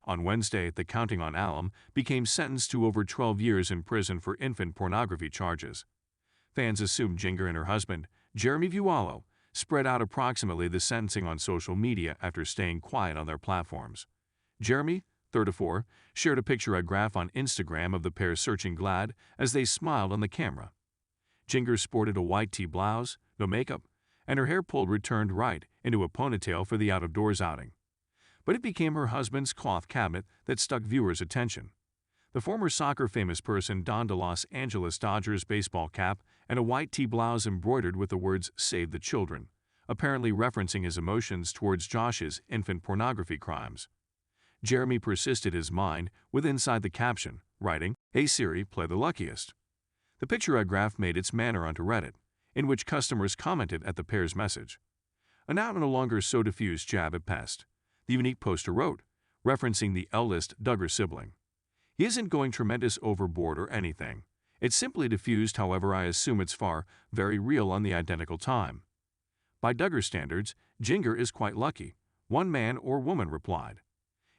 On Wednesday, the Counting on alum became sentenced to over 12 years in prison for infant pornography charges. Fans assumed Jinger and her husband, Jeremy Vuolo, spread out approximately the sentencing on social media after staying quiet on their platforms. Jeremy, 34, shared a picture-graph on Instagram of the pair searching glad as they smiled on the camera. Jinger sported a white tee blouse, no makeup, and her hair pulled returned right into a ponytail for the out-of-doors outing. But it became her husband's cloth cabinet that stuck viewers' attention. The former soccer-famous person donned a Los Angeles Dodgers baseball cap and a white tee blouse embroidered with the words "Save the Children," apparently referencing his emotions towards Josh's infant pornography crimes. Jeremy persisted his mind with inside the caption, writing, "Hey Siri, play The Luckiest." The picture-graph made its manner onto Reddit, in which customers commented at the pair's message. A now no longer so diffused jab at pest, the unique poster wrote, referencing the eldest Duggar sibling. "He isn't going tremendous overboard or anything. It's simply diffused, however I assume it's very real on the identical time." By Duggar standards, Jinger is quite lucky, one man or woman replied.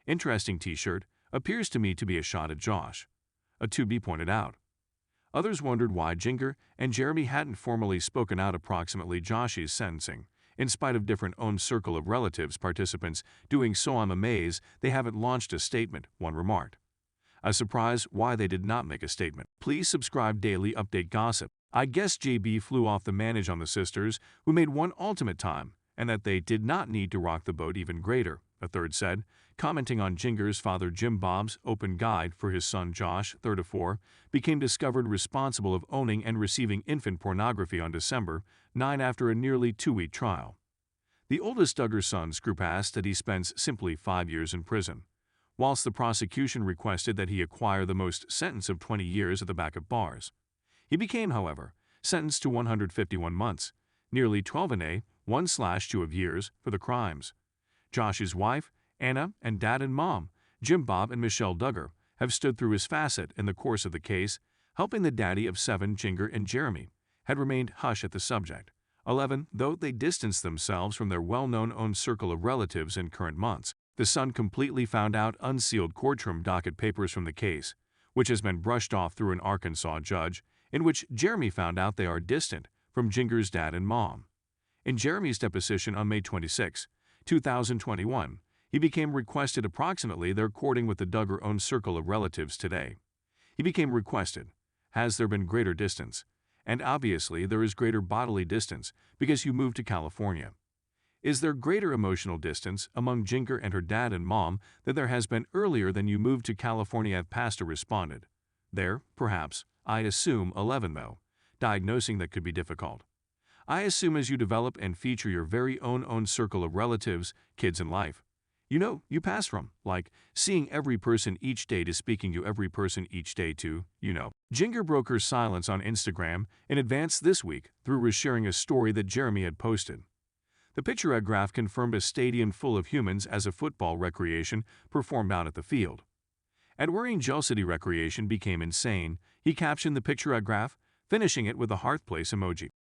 "Interesting t-shirt, appears to me to be a shot at Josh," a to-be pointed out. Others wondered why Jinger and Jeremy hadn't formally spoken out approximately Josh's sentencing. In spite of different own circle of relatives participants doing so, I'm amazed they haven't launched a statement, one remarked. A surprise why they did not make a statement. Please subscribe daily update gossip. I guess JB flew off the manage on the sisters who made one ultimate time and that they did not need to rock the boat even greater, a third said, commenting on Jinger's father Jim Bob's open guide for his son Josh, 34, became discovered responsible of owning and receiving infant pornography on December 9 after a nearly 2-week trial. The oldest Duggar son's group asked that he spends simply 5 years in prison, whilst the prosecution requested that he acquire the most sentence of 20 years at the back of bars. He became, however, sentenced to 151 months, nearly 1/2 of years for the crimes. Josh's wife, Anna, and dad and mom, Jim Bob and Michelle Duggar, have stood through his facet in the course of the case, helping the daddy of 7, Jinger and Jeremy, had remained hush at the subject. 11, though they distanced themselves from their well-known own circle of relatives in current months. The Sun completely found out unsealed courtroom docket papers from the case, which has been brushed off through an Arkansas judge, in which Jeremy found out they are distant from Jinger's dad and mom. In Jeremy's deposition on May 26, 2021, he became requested approximately their courting with the Duggar own circle of relatives today. He became requested, has there been greater distance? And obviously there is greater bodily distance because you moved to California. Is there greater emotional distance among Jinger and her dad and mom than there has been earlier than you moved to California? Pastor responded. There, perhaps, I assume 11 though. Diagnosing that could be difficult. I assume as you develop and feature your very own circle of relatives, kids in life. You pass from, like, seeing every person each day to speaking to every person each day to, Jinger broke her silence on Instagram in advance this week through resharing a story that Jeremy had posted. The picture-graph confirmed a stadium full of humans as a football recreation performed out at the field. At worrying Jealousy recreation became insane, he captioned the picture-graph, finishing it with a hearth place emoji.